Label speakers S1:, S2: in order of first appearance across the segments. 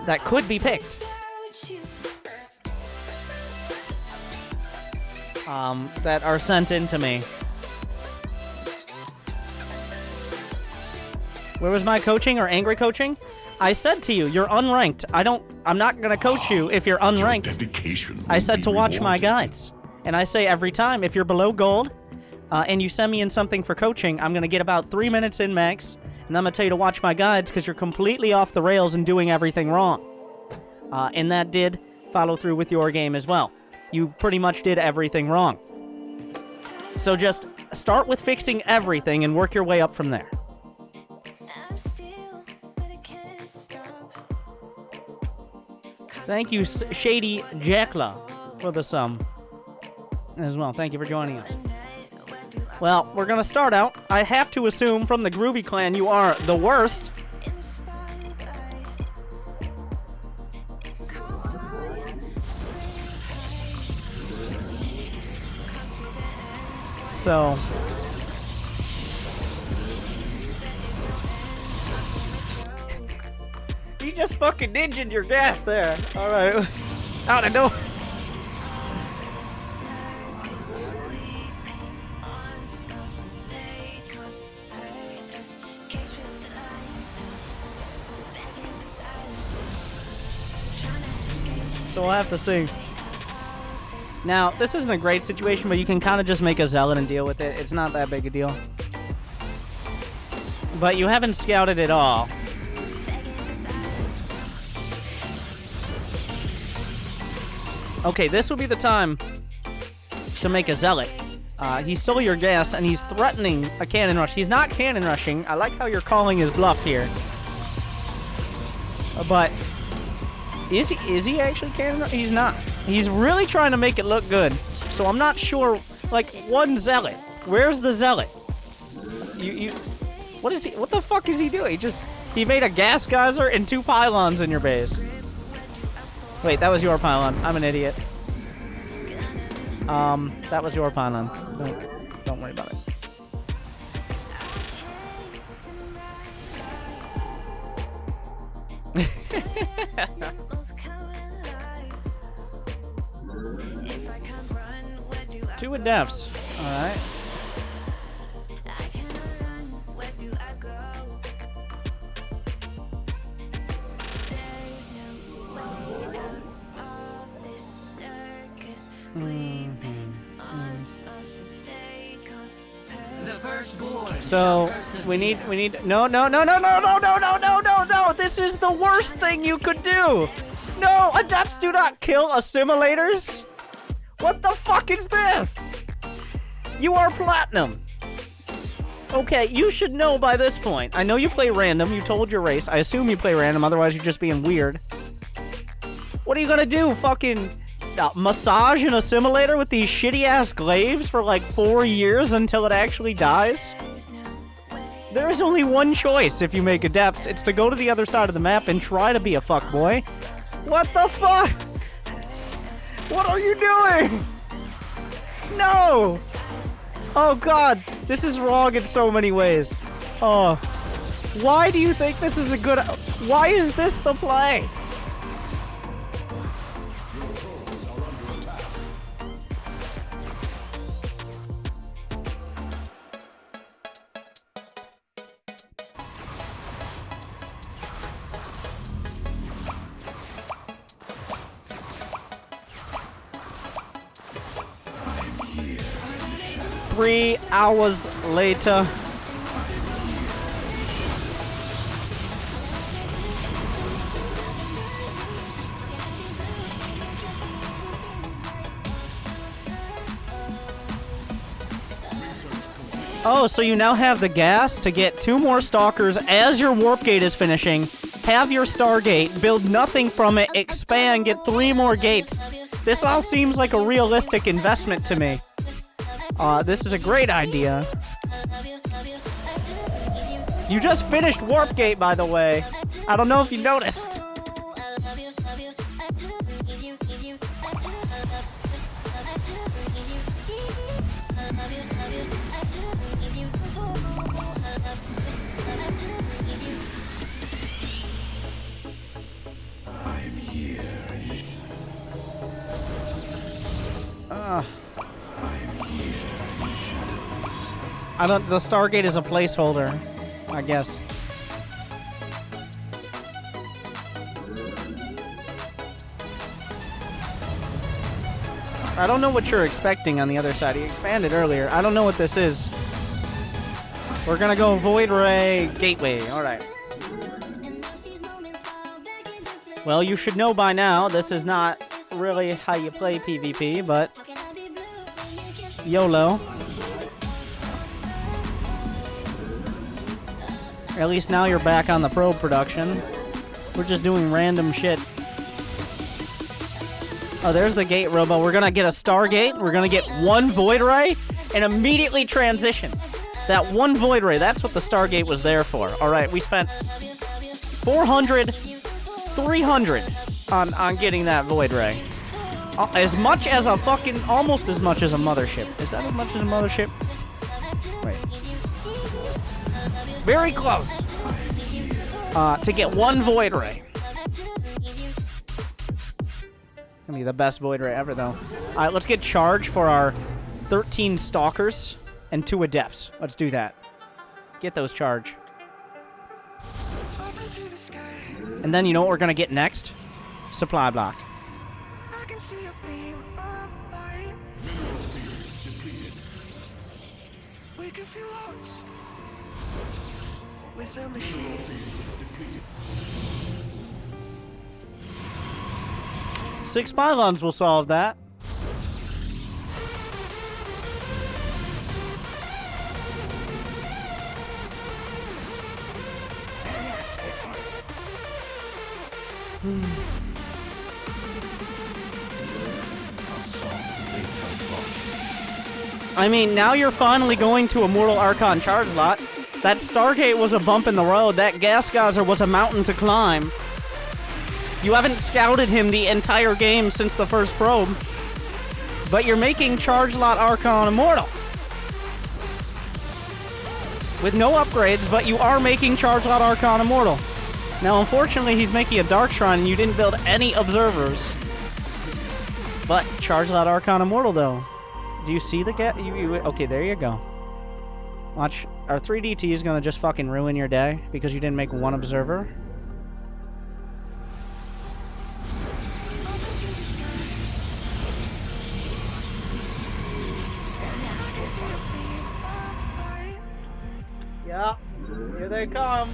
S1: that could be picked. That are sent in to me. Where was my coaching or angry coaching? I said to you, you're unranked. I'm not gonna coach you if you're unranked. I said to watch my guides. And I say every time, if you're below gold, and you send me in something for coaching, I'm gonna get about 3 minutes in max, and I'm gonna tell you to watch my guides because you're completely off the rails and doing everything wrong. And that did follow through with your game as well. You pretty much did everything wrong. So just start with fixing everything and work your way up from there. Thank you, Shady Jackla, for the sum as well. Thank you for joining us. Well, we're going to start out. I have to assume from the Groovy Clan you are the worst. So... You just fucking ninja'd your gas there. Alright. Out the door. So we'll have to see. Now, this isn't a great situation, but you can kind of just make a zealot and deal with it. It's not that big a deal. But you haven't scouted it all. Okay, this will be the time to make a zealot. He stole your gas, and he's threatening a cannon rush. He's not cannon rushing. I like how you're calling his bluff here. But is he actually cannon rushing? He's not. He's really trying to make it look good. So I'm not sure. Like, one zealot. Where's the zealot? What is he? What the fuck is he doing? He made a gas geyser and 2 pylons in your base. Wait, that was your pylon. I'm an idiot. That was your pylon. Don't worry about it. Two adepts. Alright. So we need no. This is the worst thing you could do. No, adepts do not kill assimilators. What the fuck is this? You are platinum. Okay, you should know by this point. I know you play random. You told your race. I assume you play random. Otherwise, you're just being weird. What are you gonna do? Fucking massage an assimilator with these shitty-ass glaives for like 4 years until it actually dies? There is only one choice if you make adepts. It's to go to the other side of the map and try to be a fuckboy. What the fuck? What are you doing? No! Oh god, this is wrong in so many ways. Oh. Why do you think this is a good... Why is this the play? Three hours later. Oh, so you now have the gas to get 2 more stalkers as your warp gate is finishing. Have your Stargate, build nothing from it, expand, get 3 more gates. This all seems like a realistic investment to me. This is a great idea. You just finished Warp Gate, by the way. I don't know if you noticed. I don't. The Stargate is a placeholder, I guess. I don't know what you're expecting on the other side. He expanded earlier. I don't know what this is. We're gonna go Void Ray Gateway. Alright. Well, you should know by now, this is not really how you play PvP, but YOLO. At least now you're back on the probe production. We're just doing random shit. Oh, there's the gate robo. We're gonna get a Stargate. We're gonna get one Void Ray and immediately transition. That one Void Ray, that's what the Stargate was there for. Alright, we spent 400, 300 on getting that Void Ray. As much as a fucking, almost as much as a mothership. Is that as much as a mothership? Wait. Very close. To get one Void Ray. Gonna be the best Void Ray ever, though. Alright, let's get charge for our 13 Stalkers and 2 Adepts. Let's do that. Get those charge. And then you know what we're gonna get next? Supply blocked. Six pylons will solve that. I mean, now you're finally going to a Mortal Archon charge lot. That Stargate was a bump in the road. That gas geyser was a mountain to climb. You haven't scouted him the entire game since the first probe. But you're making charge lot Archon immortal. With no upgrades, but you are making charge lot Archon immortal. Now, unfortunately, he's making a Dark Shrine and you didn't build any observers. But charge lot Archon immortal, though. Do you see the okay, there you go. Watch. Our 3DT is gonna just fucking ruin your day because you didn't make one observer. Yeah, here they come.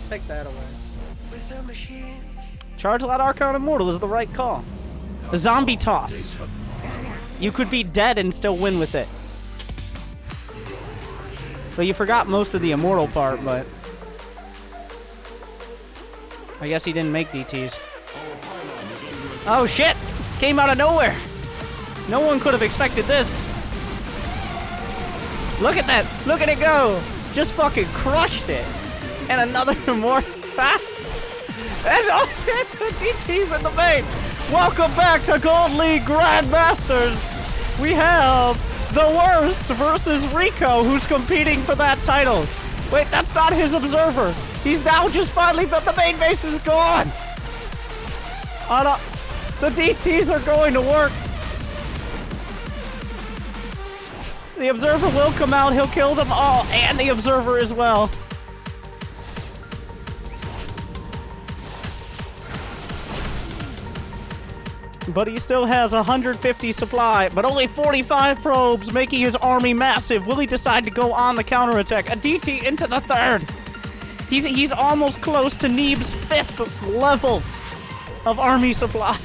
S1: Take that away. Charge Lot Archon Immortal is the right call. A zombie toss. You could be dead and still win with it. But you forgot most of the immortal part, but I guess he didn't make DTs. Oh shit! Came out of nowhere! No one could have expected this. Look at that! Look at it go! Just fucking crushed it! And another immortal. And the DTs in the main! Welcome back to Gold League Grandmasters! We have the worst versus Rico, who's competing for that title. Wait, that's not his observer. He's now just finally, but the main base is gone. The DTs are going to work. The observer will come out. He'll kill them all, and the observer as well. But he still has 150 supply, but only 45 probes, making his army massive. Will he decide to go on the counterattack? A DT into the third. He's almost close to Neeb's fist levels of army supply.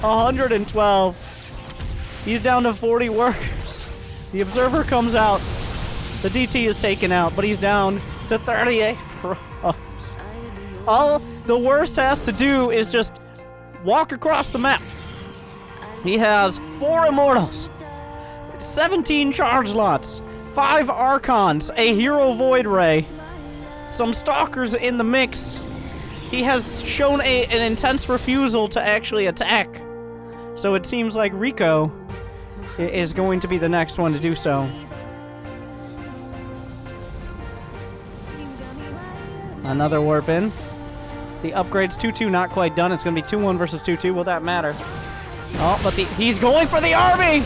S1: 112. He's down to 40 workers. The observer comes out. The DT is taken out, but he's down to 38 probes. All the worst has to do is just walk across the map. He has 4 Immortals, 17 Charge Lots, 5 Archons, a Hero Void Ray, some Stalkers in the mix. He has shown an intense refusal to actually attack. So it seems like Rico is going to be the next one to do so. Another warp in. The upgrade's 2-2, not quite done. It's going to be 2-1 versus 2-2. Will that matter? Oh, but he's going for the army!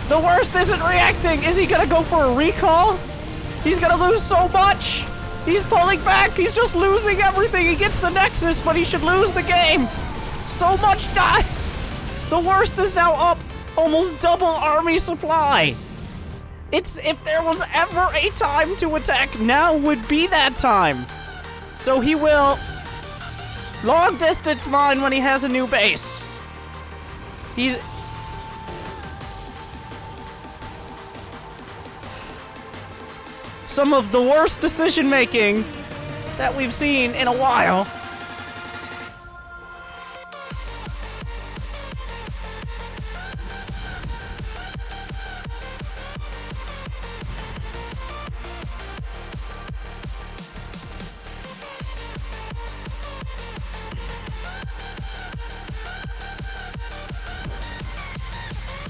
S1: The worst isn't reacting! Is he going to go for a recall? He's going to lose so much! He's pulling back! He's just losing everything! He gets the Nexus, but he should lose the game! So much die! The worst is now up almost double army supply! If there was ever a time to attack, now would be that time! So he will long distance mine when he has a new base. He's... Some of the worst decision making that we've seen in a while.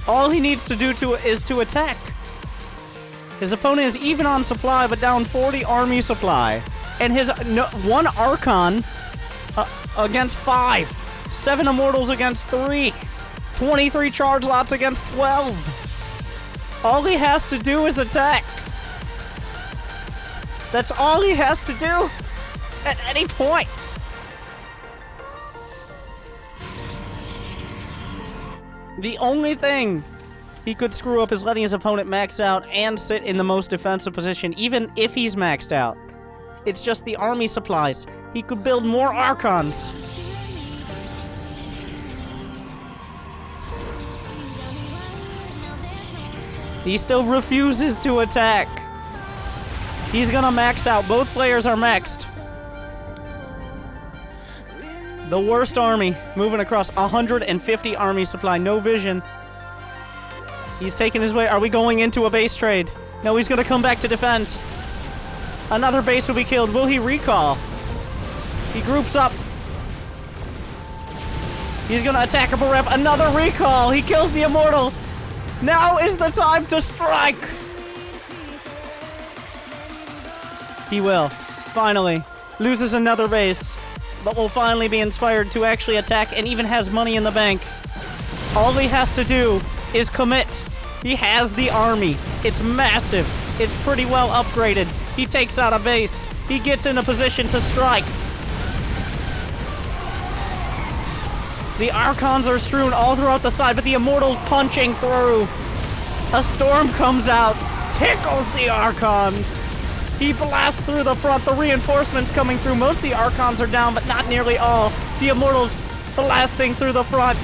S1: All he needs to do is to attack. His opponent is even on supply, but down 40 army supply. And his 1 Archon against 5. 7 Immortals against 3. 23 charge lots against 12. All he has to do is attack. That's all he has to do at any point. The only thing he could screw up is letting his opponent max out and sit in the most defensive position, even if he's maxed out. It's just the army supplies. He could build more Archons. He still refuses to attack. He's gonna max out. Both players are maxed. The worst army, moving across 150 army supply, no vision. He's taking his way. Are we going into a base trade? No, he's gonna come back to defend. Another base will be killed. Will he recall? He groups up. He's gonna attack a Barev. Another recall. He kills the Immortal. Now is the time to strike. He will. Finally. Loses another base. But will finally be inspired to actually attack and even has money in the bank. All he has to do is commit. He has the army. It's massive. It's pretty well upgraded. He takes out a base. He gets in a position to strike. The Archons are strewn all throughout the side, but the Immortal's punching through. A storm comes out, tickles the Archons. He blasts through the front. The reinforcements coming through. Most of the Archons are down, but not nearly all. The Immortals blasting through the front.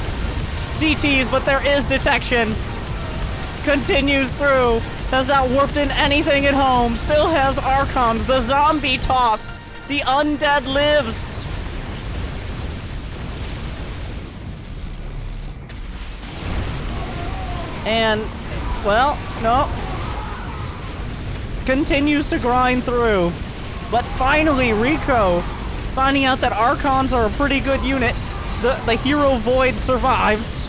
S1: DTs, but there is detection. Continues through. Has not warped in anything at home. Still has Archons. The zombie toss. The undead lives. And, well, no. Continues to grind through. But finally, Rico, finding out that Archons are a pretty good unit. The Hero Void survives.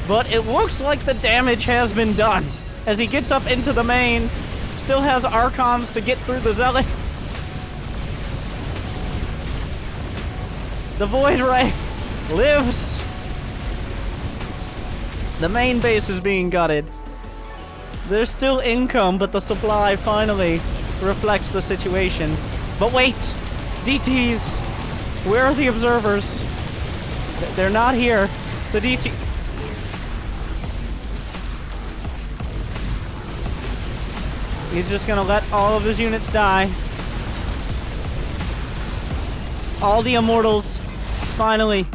S1: But it looks like the damage has been done. As he gets up into the main, still has Archons to get through the Zealots. The Void Ray lives. The main base is being gutted. There's still income, but the supply finally reflects the situation. But wait! DTs! Where are the observers? They're not here. The DT... He's just gonna let all of his units die. All the Immortals, finally.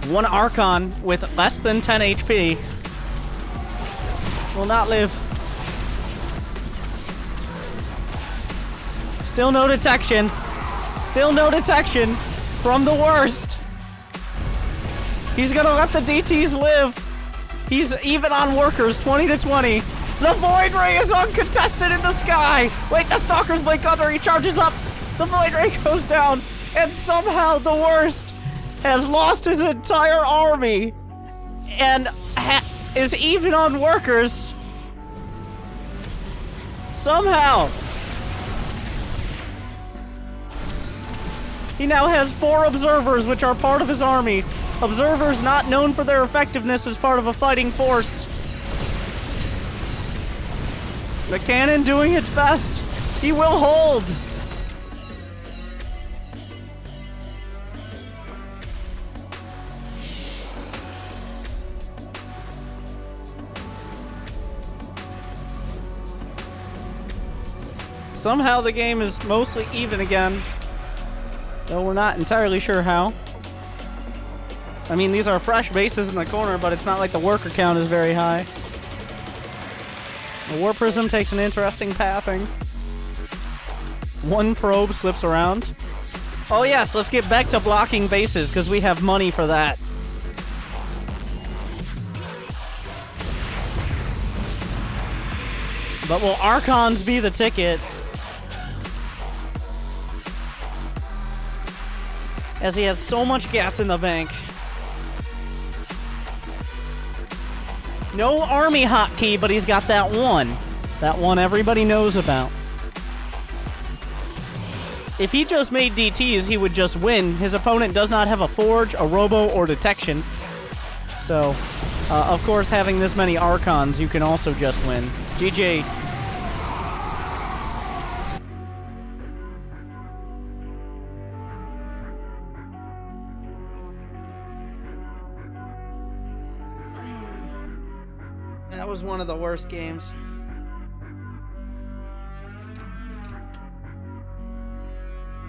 S1: One Archon with less than 10 HP will not live. Still no detection. Still no detection from the worst. He's gonna let the DTs live. He's even on workers, 20 to 20. The Void Ray is uncontested in the sky. Wait, the Stalker's blink under. He charges up. The Void Ray goes down. And somehow the worst has lost his entire army and is even on workers. Somehow! He now has 4 observers, which are part of his army. Observers not known for their effectiveness as part of a fighting force. The cannon doing its best. He will hold. Somehow the game is mostly even again. Though we're not entirely sure how. I mean, these are fresh bases in the corner, but it's not like the worker count is very high. The War Prism takes an interesting pathing. 1 probe slips around. Oh yes, let's get back to blocking bases, because we have money for that. But will Archons be the ticket? As he has so much gas in the bank. No army hotkey, but he's got that one. That one everybody knows about. If he just made DTs, he would just win. His opponent does not have a Forge, a Robo, or Detection. So, of course, having this many Archons, you can also just win. GG. That was one of the worst games.